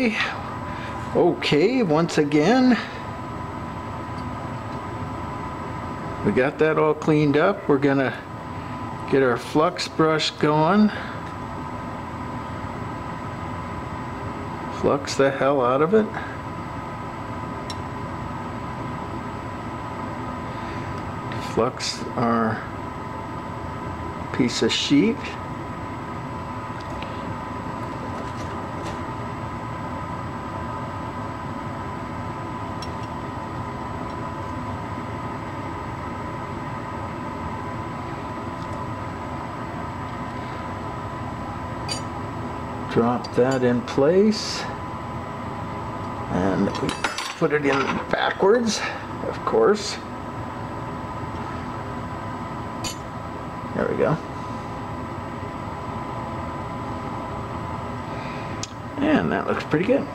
everybody. Okay, once again, we got that all cleaned up. We're gonna get our flux brush going. Flux the hell out of it. Flux our piece of sheet. Drop that in place, and we put it in backwards, of course. There we go. And that looks pretty good.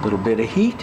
Little bit of heat.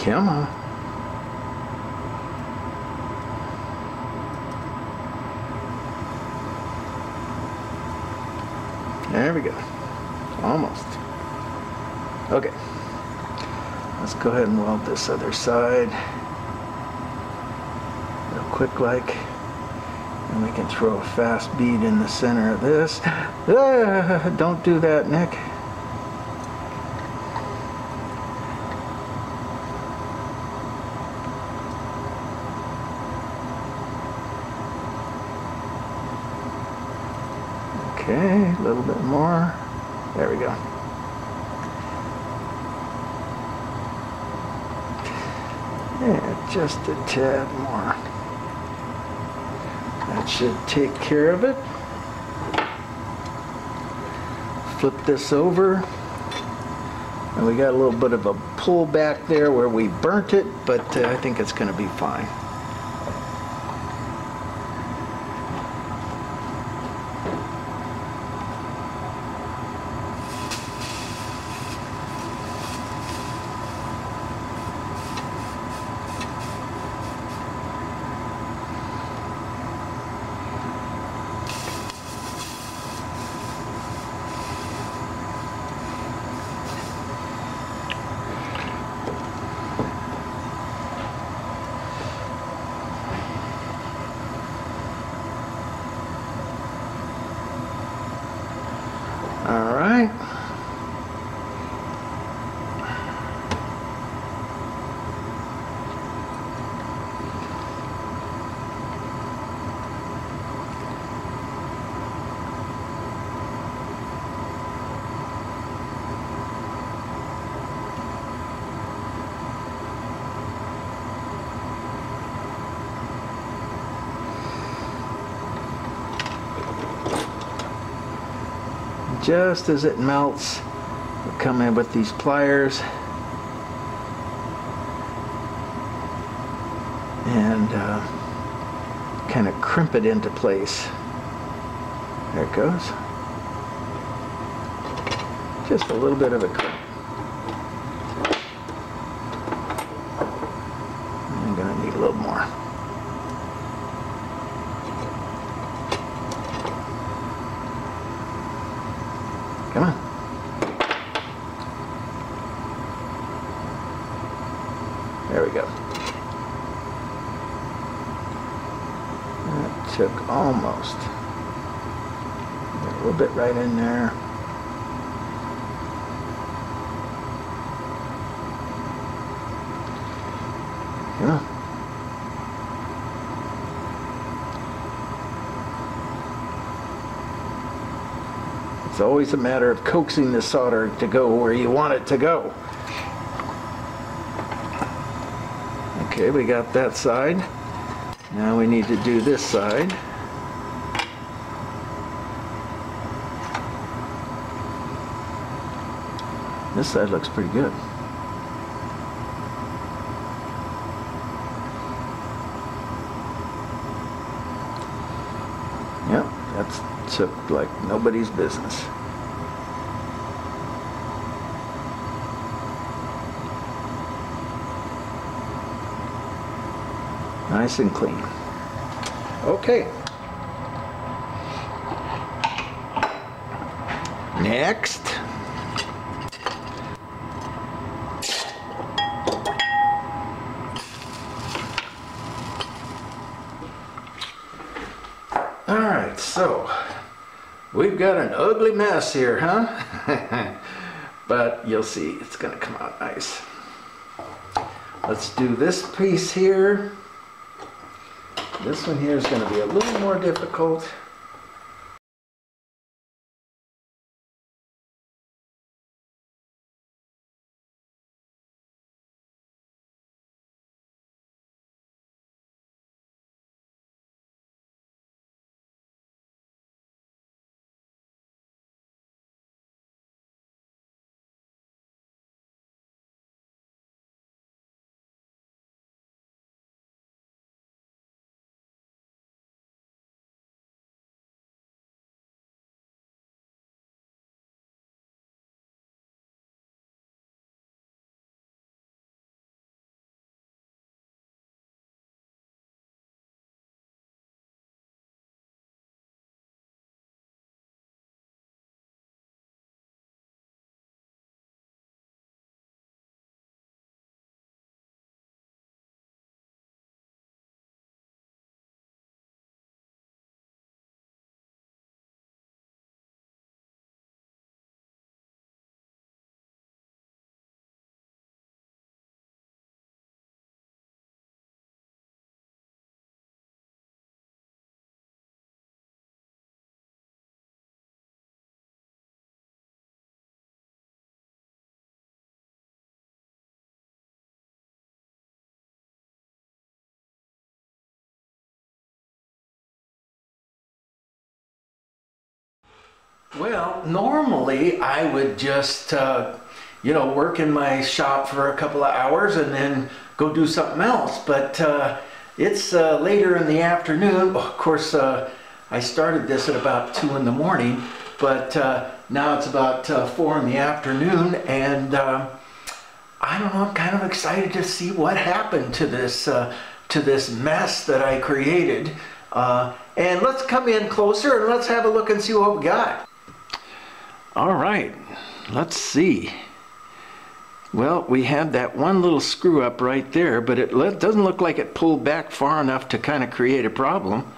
Come on. There we go. Almost. Okay. Let's go ahead and weld this other side. Real quick like. And we can throw a fast bead in the center of this. Ah, don't do that, Nick. Okay, a little bit more. There we go. Yeah, just a tad more. That should take care of it. Flip this over. And we got a little bit of a pull back there where we burnt it, but I think it's going to be fine. just as it melts, we'll come in with these pliers and kind of crimp it into place. There it goes. Just a little bit of a crimp. I'm going to need a little more. Come on. There we go. That took almost. A little bit right in there. Come on. It's always a matter of coaxing the solder to go where you want it to go. Okay, we got that side. Now we need to do this side. This side looks pretty good. Yep, that took like nobody's business. Nice and clean. Okay. Next. Alright, so we've got an ugly mess here, huh? But you'll see, it's going to come out nice. Let's do this piece here. This one here is going to be a little more difficult. Well, normally I would just, you know, work in my shop for a couple of hours and then go do something else. But it's later in the afternoon. Of course, I started this at about 2 in the morning, but now it's about 4 in the afternoon, and I don't know, I'm kind of excited to see what happened to this mess that I created. And let's come in closer and let's have a look and see what we got. All right, let's see. Well, we had that one little screw up right there, but it doesn't look like it pulled back far enough to kind of create a problem.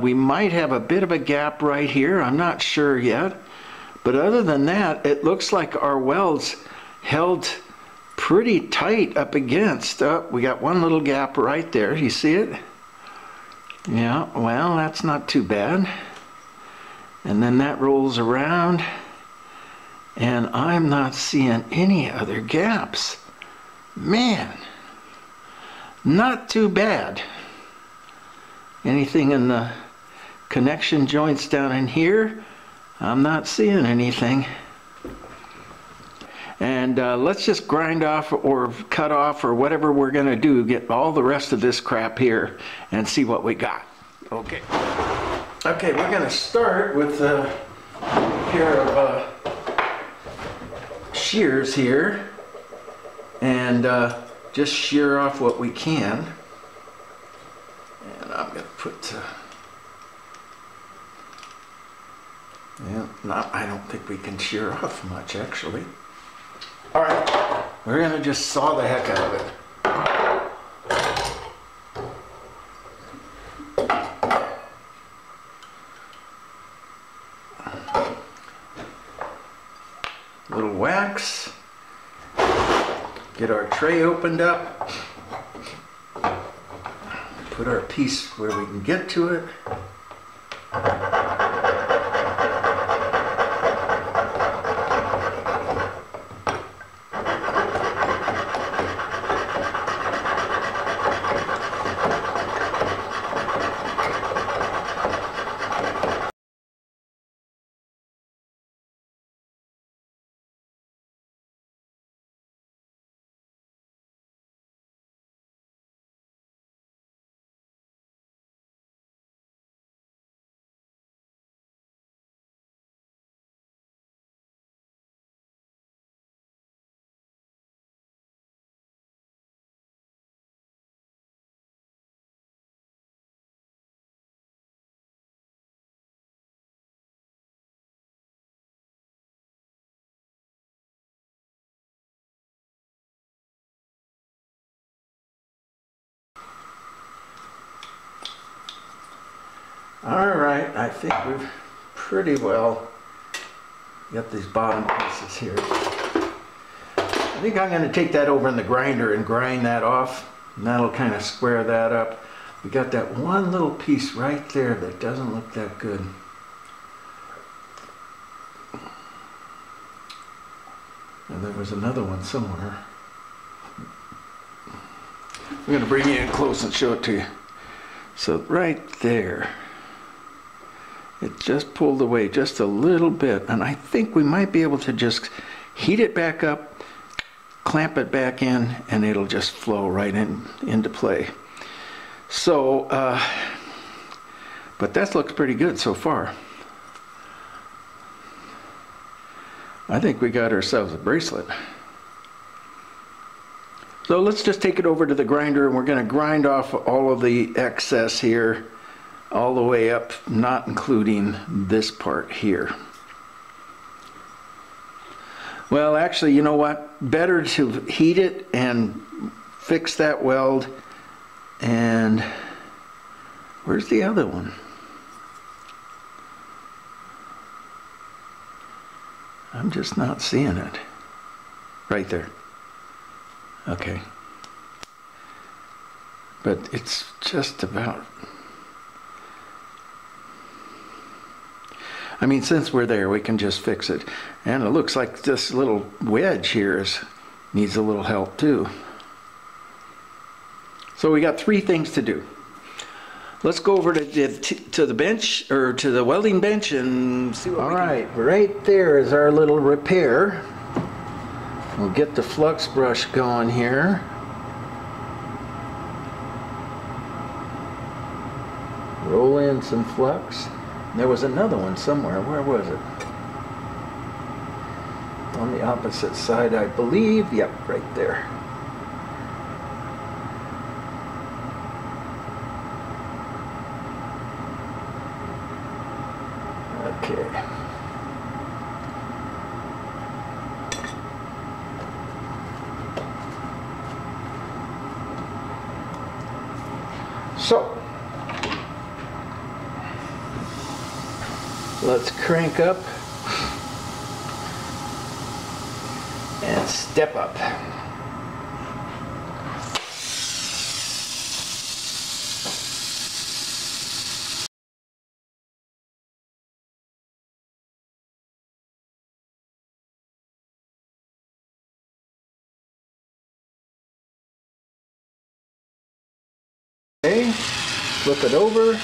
We might have a bit of a gap right here, I'm not sure yet. But other than that, it looks like our welds held pretty tight up against. We got one little gap right there, you see it? Yeah, well, that's not too bad. And then that rolls around, and I'm not seeing any other gaps. Man, not too bad. Anything in the connection joints down in here? I'm not seeing anything. And let's just grind off or cut off or whatever we're going to do, get all the rest of this crap here and see what we got. Okay. Okay, we're going to start with a pair of shears here and just shear off what we can. And I'm going to put, I don't think we can shear off much actually. All right, we're going to just saw the heck out of it. Little wax. Get our tray opened up. Put our piece where we can get to it. All right, I think we've pretty well got these bottom pieces here. I think I'm going to take that over in the grinder and grind that off, and that'll kind of square that up. We got that one little piece right there that doesn't look that good. And there was another one somewhere. I'm going to bring you in close and show it to you. So right there. It just pulled away just a little bit, and I think we might be able to just heat it back up, clamp it back in, and it'll just flow right into play. So, but that looks pretty good so far. I think we got ourselves a bracelet. So let's just take it over to the grinder, and we're going to grind off all of the excess here all the way up, not including this part here. Well, actually, you know what? Better to heat it and fix that weld. And where's the other one? I'm just not seeing it. Right there. Okay. But it's just about... I mean, since we're there, we can just fix it. And it looks like this little wedge here needs a little help too. So we got three things to do. Let's go over to the bench, or to the welding bench, and see what we can do. All right, right there is our little repair. We'll get the flux brush going here. Roll in some flux. There was another one somewhere. Where was it? On the opposite side, I believe. Yep, right there. Okay. So, let's crank up and step up. Okay, flip it over.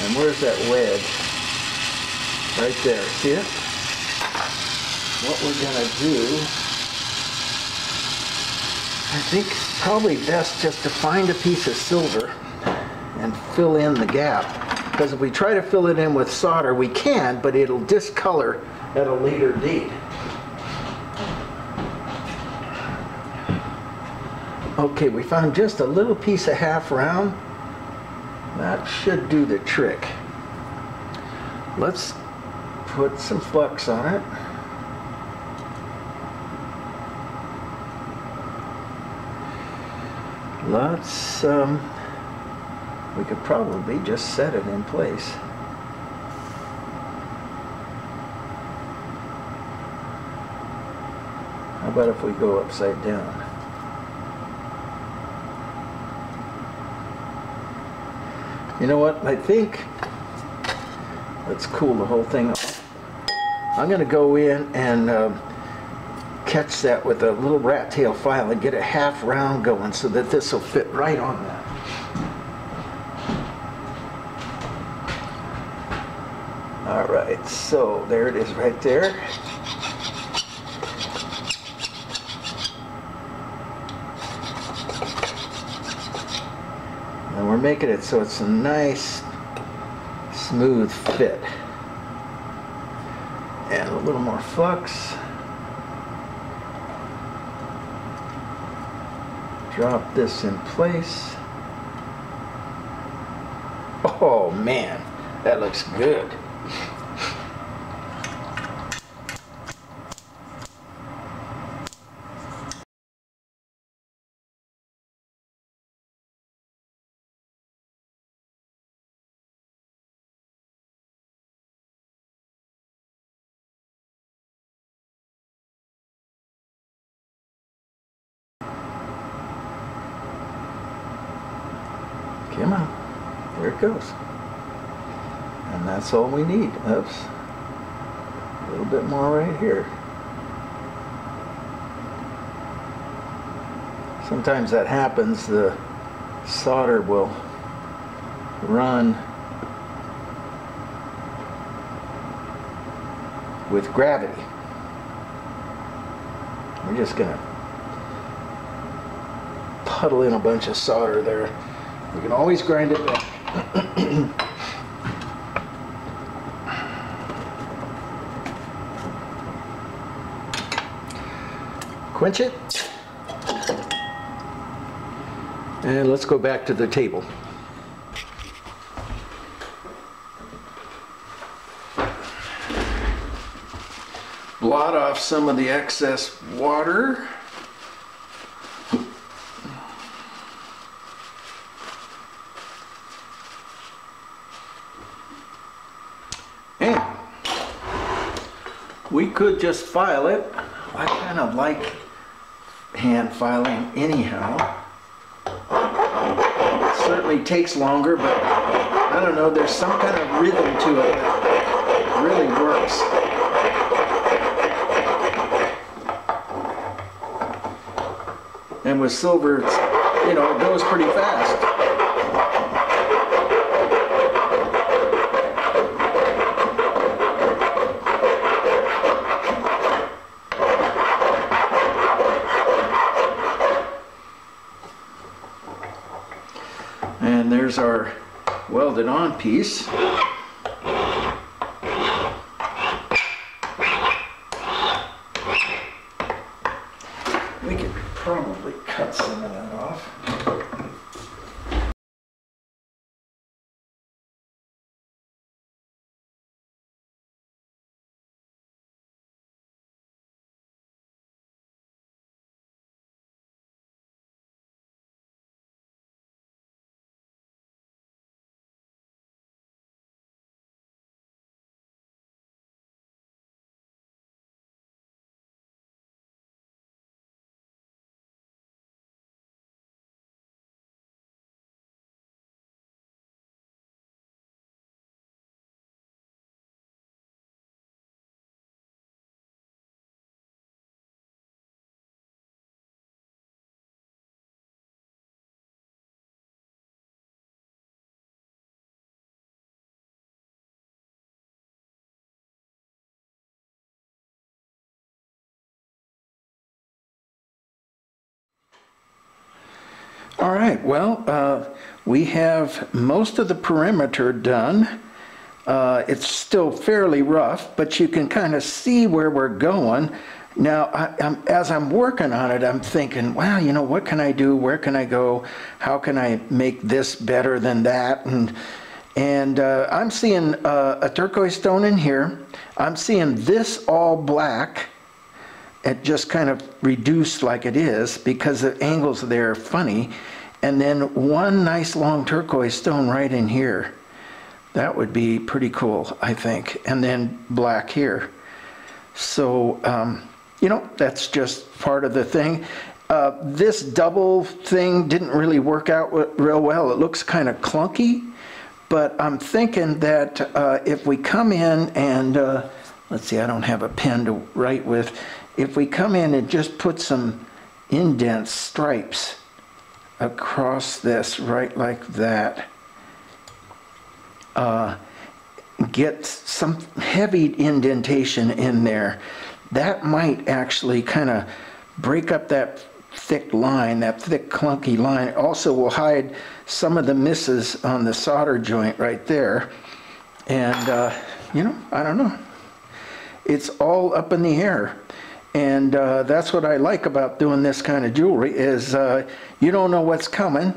And where's that wedge? Right there, see it? What we're gonna do, I think it's probably best just to find a piece of silver and fill in the gap. Because if we try to fill it in with solder, we can, but it'll discolor at a later date. Okay, we found just a little piece of half round. That should do the trick. Let's put some flux on it. Let's, we could probably just set it in place. How about if we go upside down? You know what, I think, let's cool the whole thing off. I'm going to go in and catch that with a little rat tail file and get a half round going so that this will fit right on that. Alright, so there it is right there. And we're making it so it's a nice, smooth fit. And a little more flux. Drop this in place. Oh man, that looks good. Come on, there it goes. And that's all we need. Oops, a little bit more right here. Sometimes that happens, the solder will run with gravity. We're just gonna puddle in a bunch of solder there. We can always grind it back. Quench it. And let's go back to the table. Blot off some of the excess water. And we could just file it. I kind of like hand filing anyhow. It certainly takes longer, but I don't know, there's some kind of rhythm to it that really works. And with silver, it's, you know, it goes pretty fast. And there's our welded on piece. We could probably cut some of that off. All right, well, we have most of the perimeter done. It's still fairly rough, but you can kind of see where we're going. Now, as I'm working on it, I'm thinking, wow, you know, what can I do? Where can I go? How can I make this better than that? And I'm seeing a turquoise stone in here. I'm seeing this all black. It just kind of reduced like it is because the angles there are funny. And then one nice long turquoise stone right in here. That would be pretty cool, I think. And then black here. So, you know, that's just part of the thing. This double thing didn't really work out real well. It looks kind of clunky. But I'm thinking that if we come in and, let's see, I don't have a pen to write with. If we come in and just put some indent stripes across this, right like that, get some heavy indentation in there, that might actually kind of break up that thick line, that thick clunky line. It also will hide some of the misses on the solder joint right there. And, you know, I don't know. It's all up in the air. And that's what I like about doing this kind of jewelry is you don't know what's coming.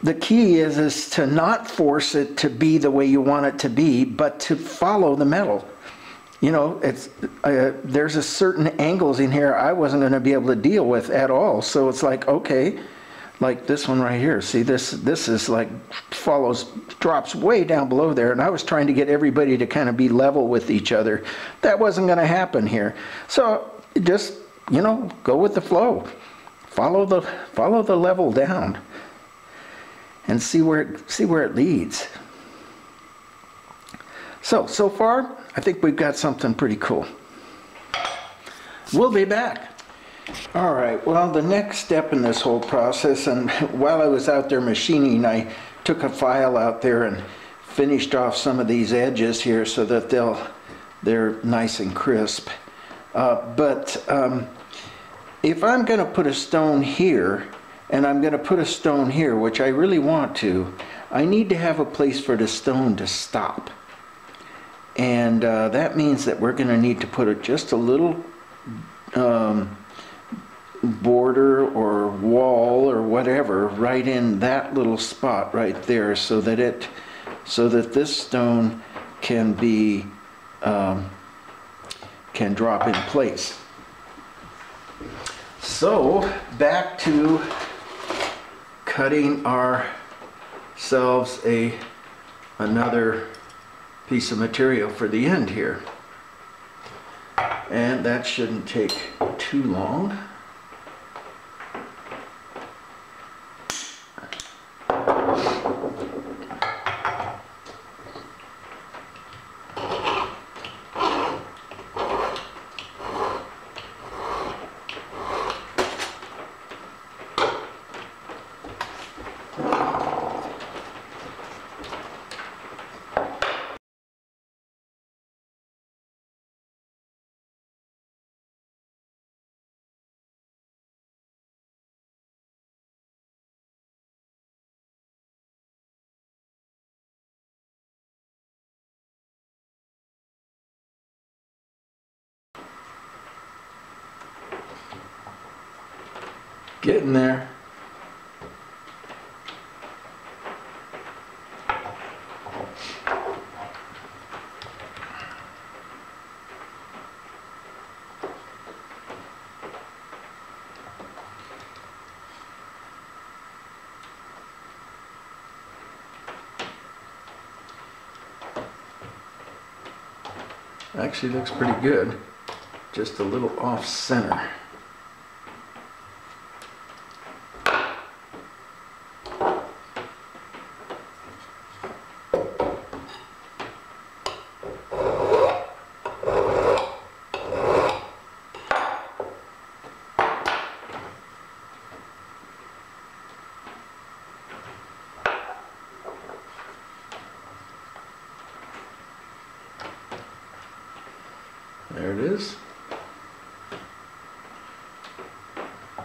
The key is to not force it to be the way you want it to be, but to follow the metal. You know, it's there's a certain angles in here I wasn't going to be able to deal with at all. So it's like, okay, like this one right here. See, this is like drops way down below there, and I was trying to get everybody to kind of be level with each other. That wasn't going to happen here. So just, you know, go with the flow. Follow the level down and see where it leads. So far, I think we've got something pretty cool. We'll be back. All right, well, the next step in this whole process, and while I was out there machining, I took a file out there and finished off some of these edges here so that they're nice and crisp. But if I'm going to put a stone here, and I'm going to put a stone here, which I really want to, I need to have a place for the stone to stop. And that means that we're going to need to put just a little border or wall or whatever right in that little spot right there, so that this stone can be can drop in place. So back to cutting ourselves another piece of material for the end here, and that shouldn't take too long. Getting there. Actually looks pretty good, just a little off center. There it is.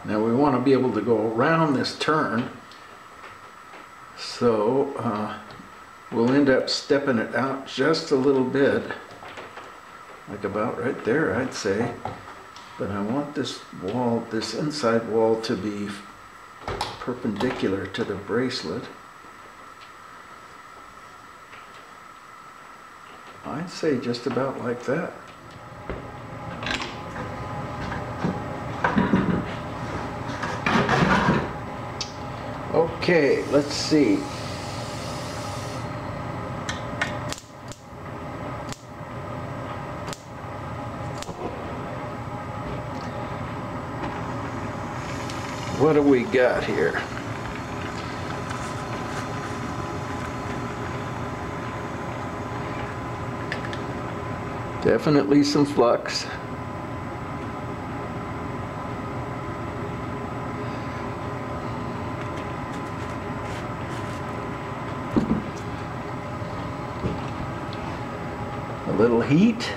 Now we want to be able to go around this turn So we'll end up stepping it out just a little bit, like about right there, I'd say. But I want this wall, this inside wall, to be perpendicular to the bracelet. I'd say just about like that. Okay, let's see. What do we got here? Definitely some flux. A little heat.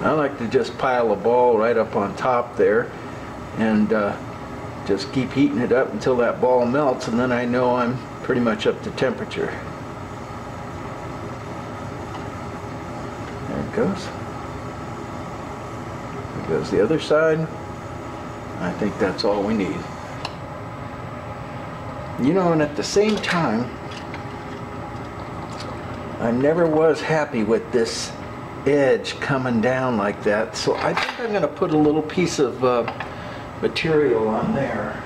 I like to just pile a ball right up on top there and just keep heating it up until that ball melts, and then I know I'm pretty much up to temperature. There it goes. There goes the other side. I think that's all we need. You know, and at the same time, I never was happy with this edge coming down like that, so I think I'm going to put a little piece of material on there.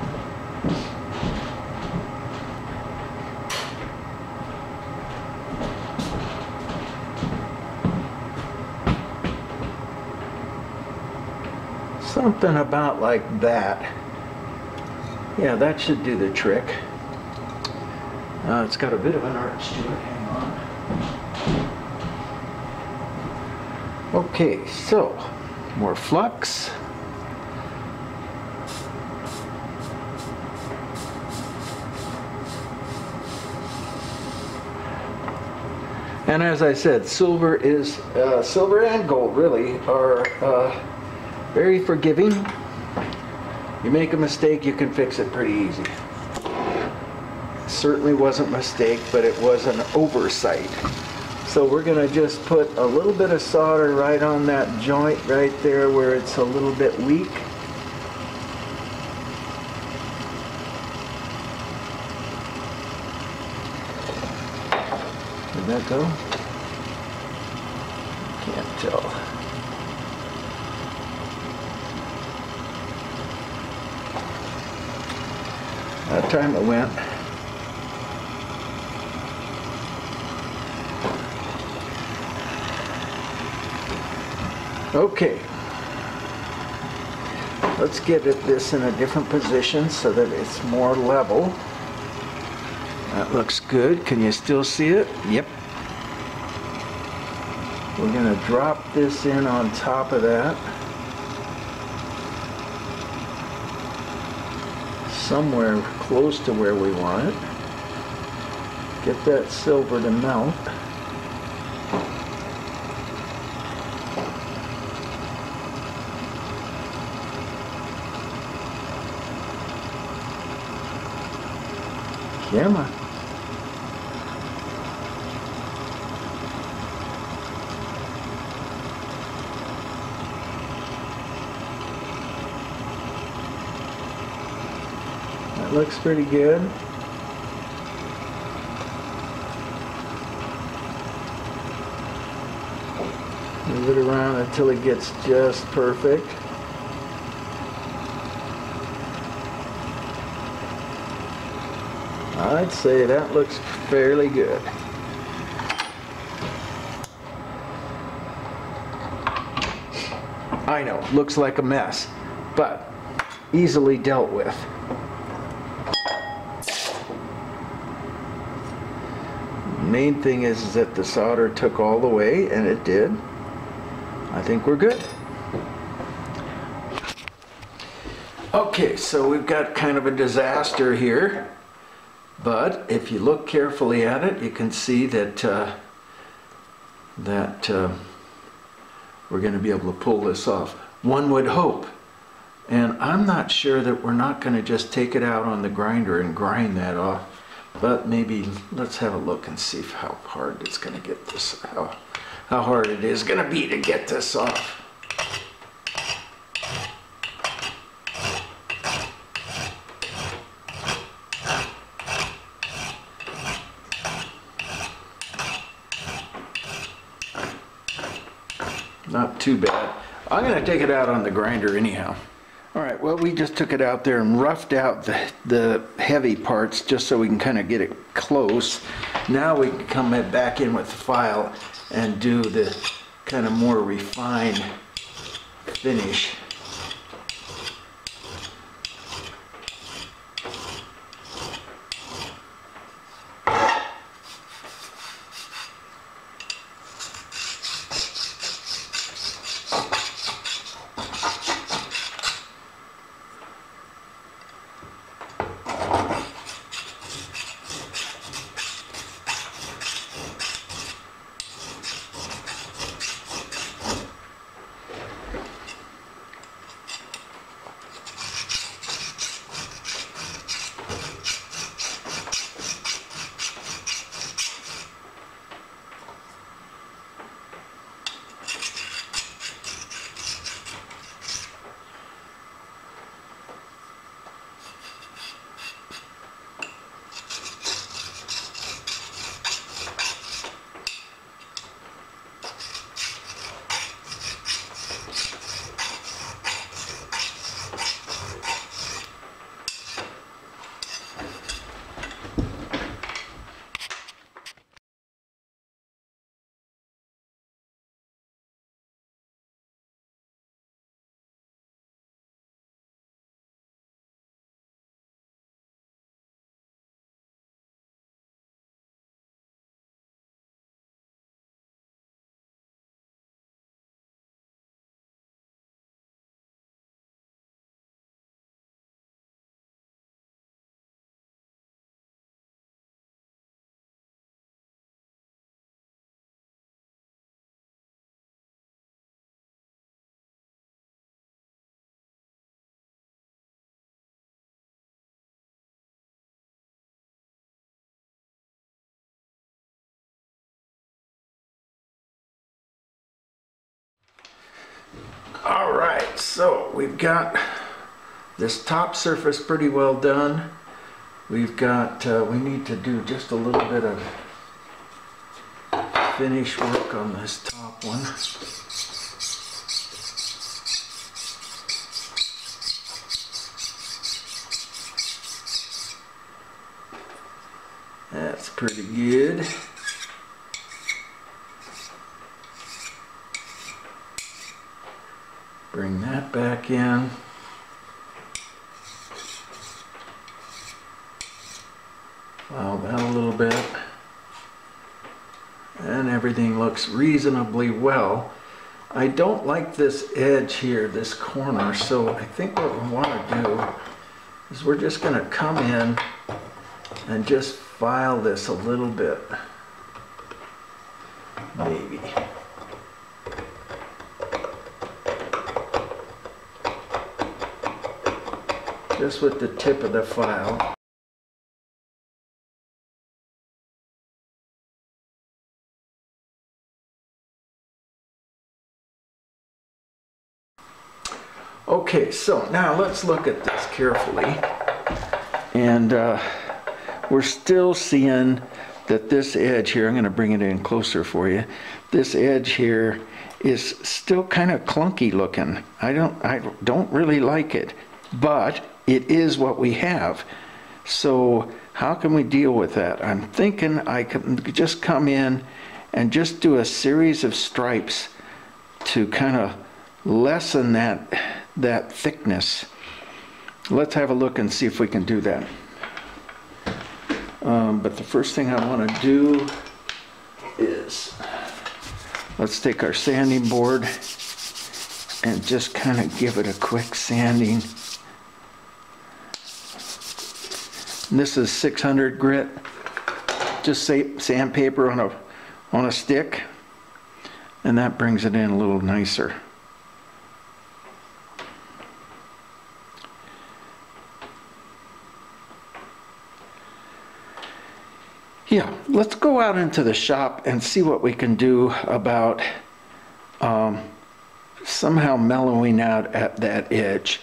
Something about like that. Yeah, that should do the trick. It's got a bit of an arch to it. Hang on. Okay, so more flux. And as I said, silver and gold really are very forgiving. You make a mistake, you can fix it pretty easy. Certainly wasn't a mistake, but it was an oversight. So we're going to just put a little bit of solder right on that joint right there where it's a little bit weak. Did that go? Can't tell. That time it went. Okay, let's get this in a different position so that it's more level. That looks good. Can you still see it? Yep. We're going to drop this in on top of that. Somewhere close to where we want it. Get that silver to melt. Camera. That looks pretty good. Move it around until it gets just perfect. I'd say that looks fairly good. I know, looks like a mess, but easily dealt with. Main thing is that the solder took all the way, and it did. think we're good. Okay, so we've got kind of a disaster here, but if you look carefully at it, you can see that we're going to be able to pull this off. One would hope. And I'm not sure that we're not going to just take it out on the grinder and grind that off, but maybe let's have a look and see how hard it's going to get this, how hard it is going to be to get this off. Not too bad. I'm going to take it out on the grinder anyhow. All right, well, we just took it out there and roughed out the heavy parts just so we can kind of get it close. Now we can come back in with the file and do the kind of more refined finish. All right, so we've got this top surface pretty well done. We've got, we need to do just a little bit of finish work on this top one. That's pretty good. Bring that back in. File that a little bit. And everything looks reasonably well. I don't like this edge here, this corner, so I think what we want to do is we're just going to come in and just file this a little bit. Maybe. Just with the tip of the file. Okay, so now let's look at this carefully. And we're still seeing that this edge here, I'm going to bring it in closer for you. This edge here is still kind of clunky looking. I don't really like it, but it is what we have. So how can we deal with that? I'm thinking I can just come in and just do a series of stripes to kind of lessen that thickness. Let's have a look and see if we can do that. But the first thing I want to do is, let's take our sanding board and just kind of give it a quick sanding. And this is 600 grit, just sandpaper on a stick, and that brings it in a little nicer. Yeah, let's go out into the shop and see what we can do about somehow mellowing out at that edge.